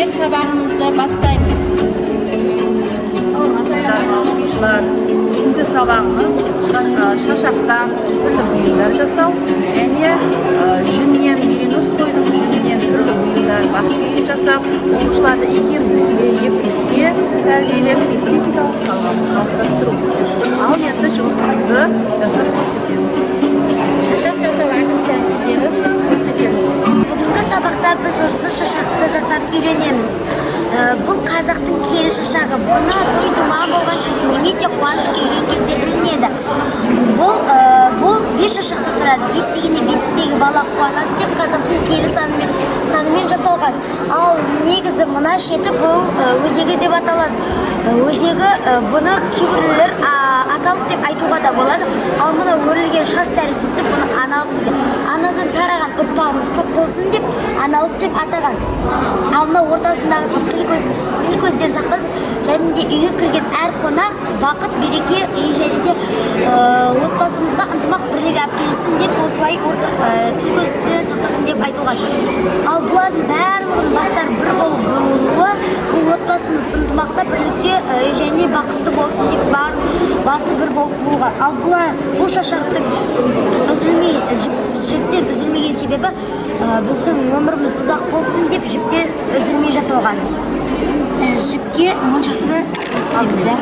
Ендер сабағымызды бастаймыз. Arkadaşlar, şimdi sabahımız şaşaktan türlü büyüler жасау және жүннен меринос қойдың жүннен түрлі büyüler баскиі жасап, оқушыларды икемділікке, ептілікке тәрбиелеп, эстетикалық талғамын қалыптастыру. Ал енді жұмысымызды жасап көрсетеміз. Шашақ жасау әдіс-тәсілдерін көрсетеміз. Бүгінгі сабақта біз осы шашақты жасап үйренеміз. Бұл қазақтың киелі шашағы. Бұны той-дума болған кезде немесе қуаныш келген кезде ілінеді. Бұл 5 шашақты тұрады. 5 дегенде 5-тегі бала қуанады деп қазақтың киелі санымен жасалған. Ал негізі мына шеті бұл өзегі деп аталады. Өзегі бұны кейбіреулер аталық деп айтуға да болады. Ал мұны өрілген шаш тәріздесі бұны аналық дейді. Анадан тараған ұрпағымыз көп болсын деп аналық деп атаған. Ал мына ортасындағысы тіл көздер сақтасын. Және де үйге кірген әр қонақ бақыт, береке және де отбасымызға ынтымақ бірлік әпкелсін деп осылай тіл көздерден сақтасын деп айтылған. Ал бұлардың барлығының бастары бір болып болуы бұл отбасымыз ынтымақта бірлікте және бақытты болсын деп басы бір болып болған. Ал бұл шашақтың жіптен үзілмеген себебі біздің өміріміз ұзақ болсын деп жіптен үзілмей жасалған. Жіпке моншақты өтеміз.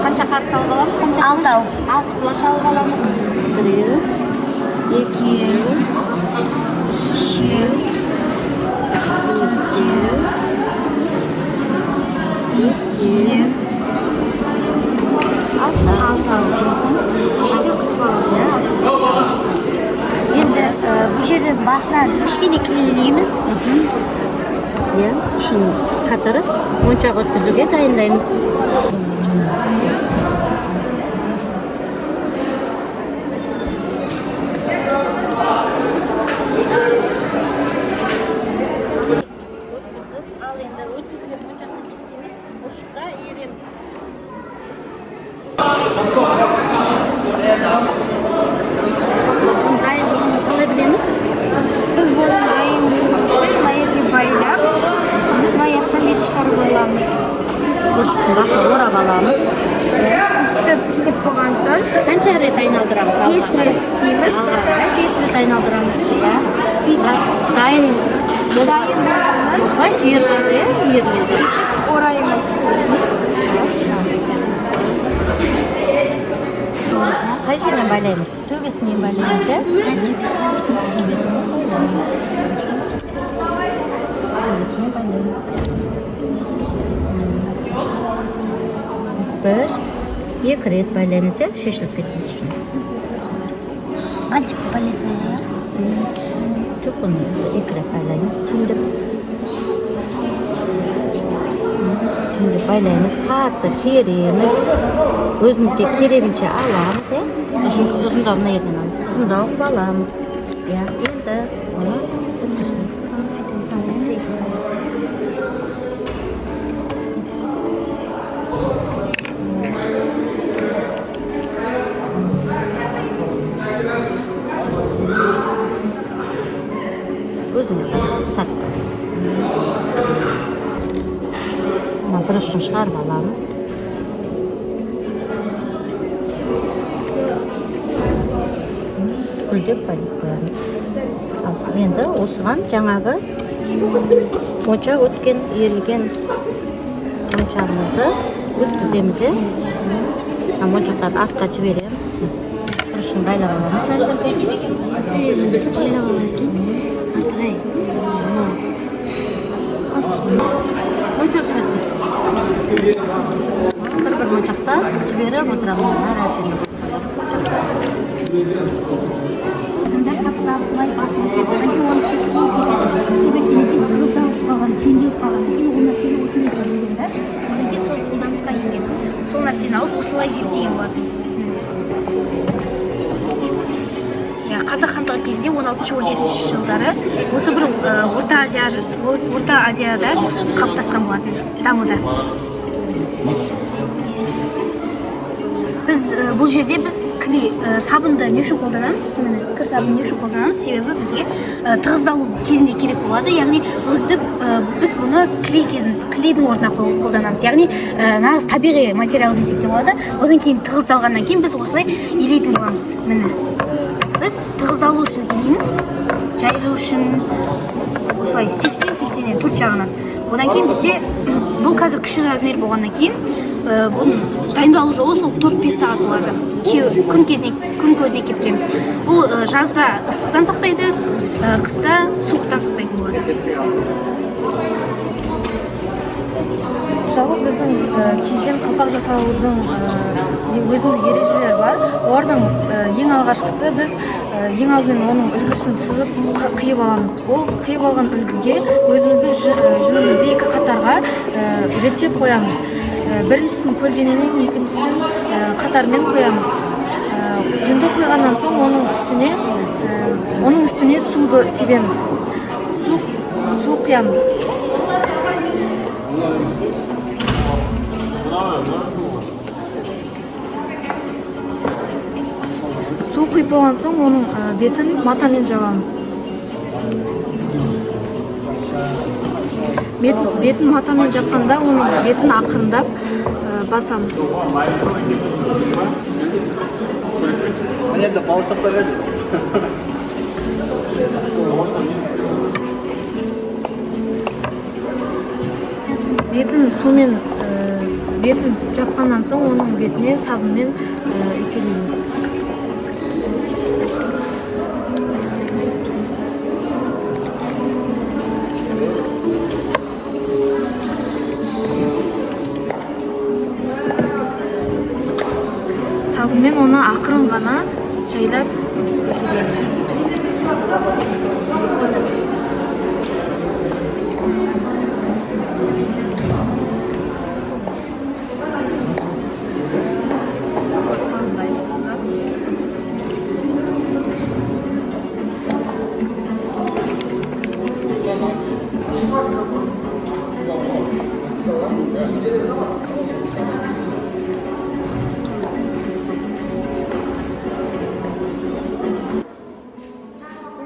Қанша қарсы алып аламыз? Алтау. 6 құлаш алып аламыз. 1, 2, 3, 4, 5, 6. Енді бұл жерден басынан кішкене келелейміз. Шын қатырып, моншақ өткізуге дайындаймыз. Ал енді өткізіліп моншақты кескеніміз бұрышқа иіреміз. Оның дайындығын қалай білеміз? Біз бұның дайын болу үшін майырды байлап, аяқтан бет шығарып аламыз. Бұрышықтың басын орап аламыз. Істеп болған соң Қанша рет айналдырамыз? 5 рет істейміз. 5 рет айналдырамыз. Дайын болғаннан осылай жиырылады, иіріледі. ораймыз. Қай жерінен байлаймыз? Төбесінен байлаймыз, да? Төбесінен байлаймыз. 1-2 рет байлаймыз, шешіліп кетмес үшін. Антик байлайсың ба? Жоқ, оны 2 рет байлаймыз, түйіліп. Байлаймыз, қатты кереміз. Өзімізге керегінше аламыз, ұзындау мына ерден алып. Ұзындау аламыз. Енді оны өткізіп. Өзіне қарыз. Бұрышын шығарып аламыз. Түкілдеп байлап қоямыз. Енді осыған жаңағы моншақ өткен, ерілген моншағымызды өткіземіз. Моншақтарды артқа жібереміз. Бұрышын байлап аламыз. Моншақ жіберсек. Бір моншақта жіберіп отырамыз. Адамдар қаптап былай басып кетеді. Оны су кетеді. Су кеткеннен кейін тұздалып қалған, түйіндеп қалған. Ол нәрсені осымен жүргізген да. Одан кейін сол қолданысқа енген. Сол нәрсені алып осылай зерттеген болатын. Қазақ хандығы кезінде 16-17 жылдары осы бір Орта Азияда қалыптасқан болатын дамуда. Біз бұл жерде біз сабынды не үшін қолданамыз? Міне кір сабынды не үшін қолданамыз? Себебі бізге тығыздалу кезінде керек болады. Яғни біз бұны клейдің орнына қолданамыз. Яғни нағыз табиғи материал десек те болады. Одан кейін тығыздалғаннан кейін біз осылай илейтін боламыз. Міне біз тығыздалу үшін илейміз, жайылу үшін осылай 80-80-ден төрт жағынан. Одан кейін бізде бұл қазір кіші размер болғаннан кейін бұның дайындалу жолы сол 4-5 сағат болады. Күн көзіне кептіреміз. Бұл жазда ыстықтан сақтайды, қыста суықтан сақтайтын болады. Жалпы біздің киізден қалпақ жасаудың өзіндік ережелері бар. Олардың ең алғашқысы біз ең алдымен оның үлгісін сызып қиып аламыз. Ол қиып алған үлгіге өзіміздің жүнімізді екі қатарға реттеп қоямыз. Біріншісін көлденеңнен, екіншісін қатармен қоямыз. Жүнді қойғаннан соң оның үстіне суды себеміз. Су құямыз. Су құйып болған соң оның бетін матамен жабамыз. Бетін матамен жапқанда оның бетін ақырындап басамыз. Бетін жапқаннан соң оның бетіне сабынмен үйкелейміз. Сабынмен оны ақырын ғана жайлап өтеміз.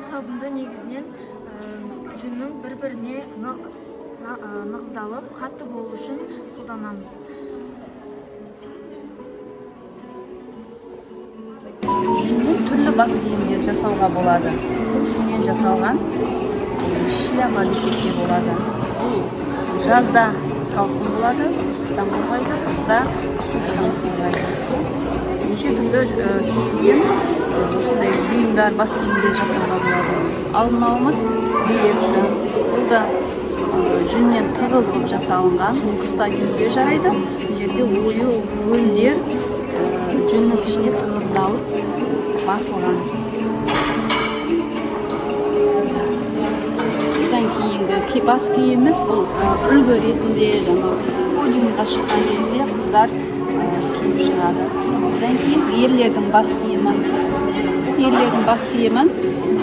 Сабынды негізінен жүннің бір-біріне нығыздалып, қатты болу үшін қолданамыз. Жүнді түрлі бас киімдер жасауға болады. Жүннен жасалған шляпа десек те болады. Жазда салқын болады, ыстықтан қорғайды, қыста суықтан қорғайды. Неше түрлі киізден осындай бұйымдар, бас киімдер жасауға болады. Ал мынауымыз белекті. Бұл да жүннен тығыз қылып жасалынған, қыста киюге жарайды. Бұл жерде ою өлдер жүннің ішіне тығыздалып басылған. Бұдан кейінгі бас киіміміз бұл үлгі ретінде подиумға шыққан кезде қыздар киіп шығады. Бұдан кейін ерлердің бас киімін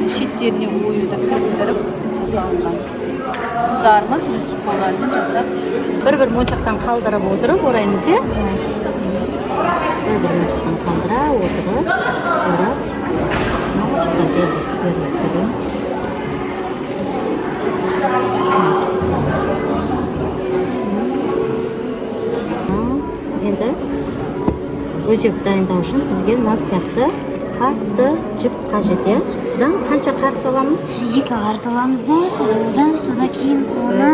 шеттеріне оюды кіріктіріп жасалынған. Қыздарымыз өз қолдарымен жасап бір моншақтан қалдырып отырып ораймыз, е? Бір моншақтан қалдыра отырып, орап, моншақтан беріп көреміз. Енді өзек дайындау үшін бізге мына сияқты қатты жіп қажет, е? Бұдан қанша қар саламыз? 2 қар саламыз да, одан кейін оны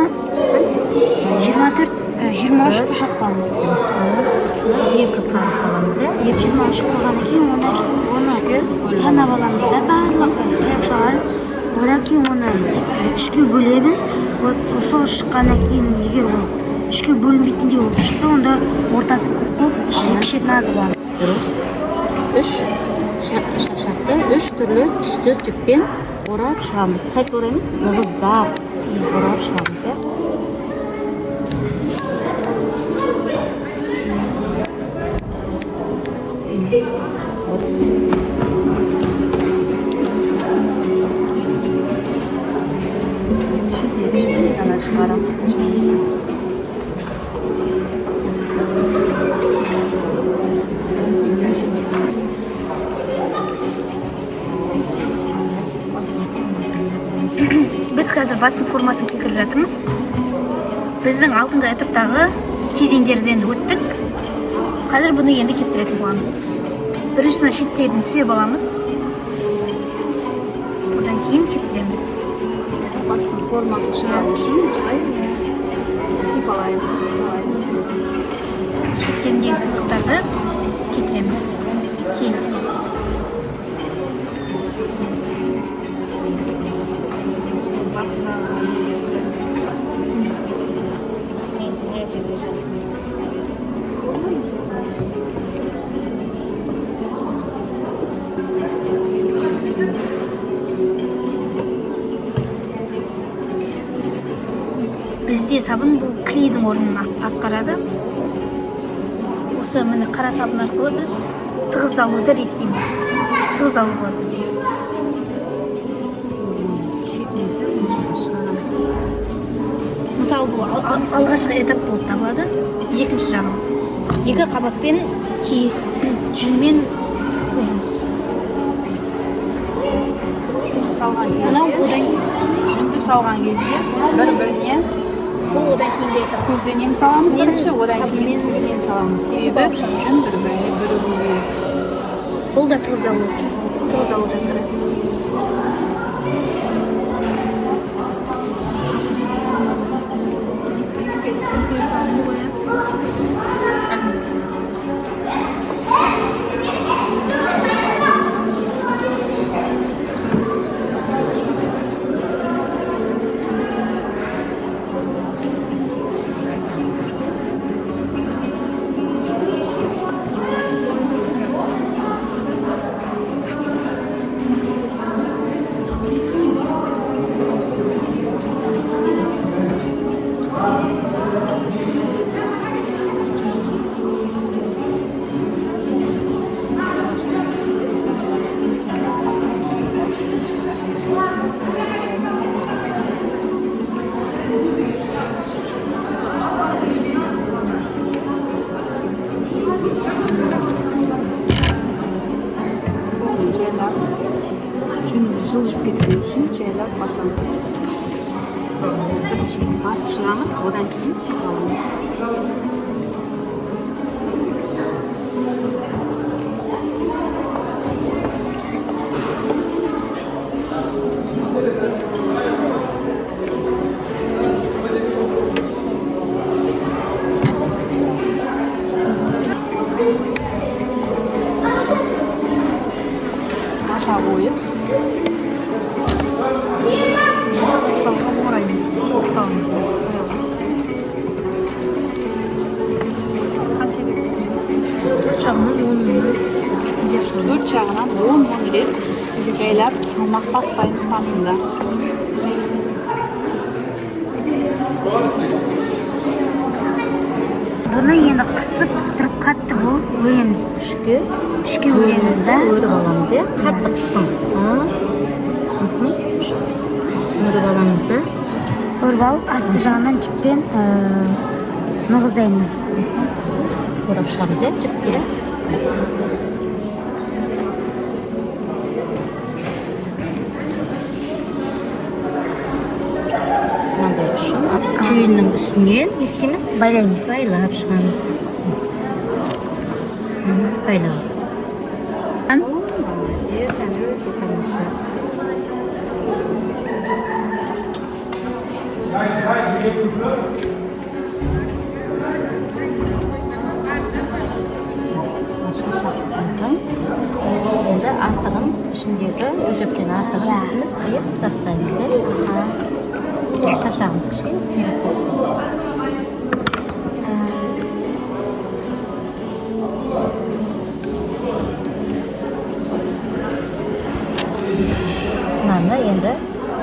23 құшақ қыламыз. 2 қар саламыз, е? 23 қылғаннан кейін оны санап аламыз да, барлық таяқшаларын. Одан кейін оны 3-ке бөлеміз. Сол шыққаннан кейін егер ол 3-ке бөлінбейтіндей болып шықса, онда ортасы көп болып, ішіне кішетін азы аламыз. Дұрыс. 3 шашақты 3 түрлі түсті жіппен орап шығамыз. Қайт ораймыз? Нығыздап орап шығамыз, е? біз қазір басын формасын келтіріп жатырмыз. Біздің алдыңғы этаптағы кезеңдерден өттік. Қазір бұны енді кептіретін боламыз. Біріншісіне шеттерін түзеп аламыз. Одан кейін кептіреміз. Басының формасын шығару үшін осылай сипалаймыз, ысыраймыз. Шеттеріндегі сызықтарды кетіреміз. Тегіз. Бізде сабын бұл клейдің орнын атқарады. Осы міне қара сабын арқылы біз тығыздалуды реттейміз. Тығыздалу болады бізде. Мысалы бұл алғашқы этап болып табылады. Екінші жағын. Екі қабатпен жүнмен қоямыз. Жүнді салған кезде бір-біріне Бұл одан кейінгі этап. көлденең саламыз бірінші, одан кейін көлденең саламыз. Себебі жүн бір-біріне бірігу керек. Бұл да тығыздалу. Тығыздалудан тұрады. Жылжып кетпеу үшін жайлап басамыз. Біз басып шығамыз, одан кейін сипаламыз. Ата қойып төрт жағынан 10 рет жайлап салмақ баспаймыз басында. Бұны енді қысып тұрып қатты болып өреміз. Үшке өреміз да. Өріп аламыз, қатты қыстың. Өріп аламыз да. Өріп алып, асты жағынан жіппен нығыздаймыз. Орап шығамыз, жіпте. Мынандай үшін түйіннің үстінен не істейміз? Байлаймыз. Байлап шығамыз. Байлап. Сән өте тамаша. Шашақымыздың енді артығын ішіндегі өтептен артығын істейміз, қиып тастаймыз. Шашағымыз кішкене сирек болды. Мынаны енді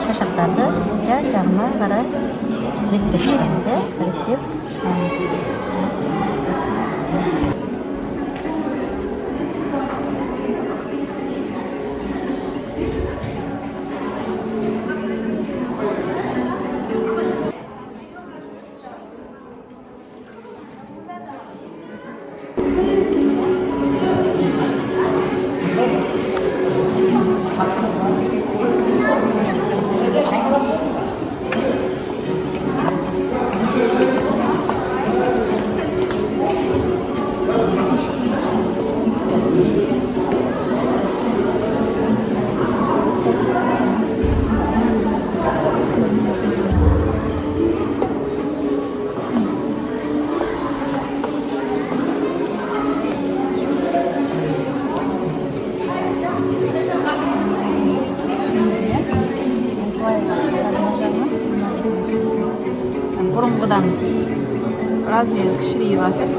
шашақтарды жан-жағына қарай реттеп шығамыз, реттеп шығамыз. Razmeri kichrayyotir.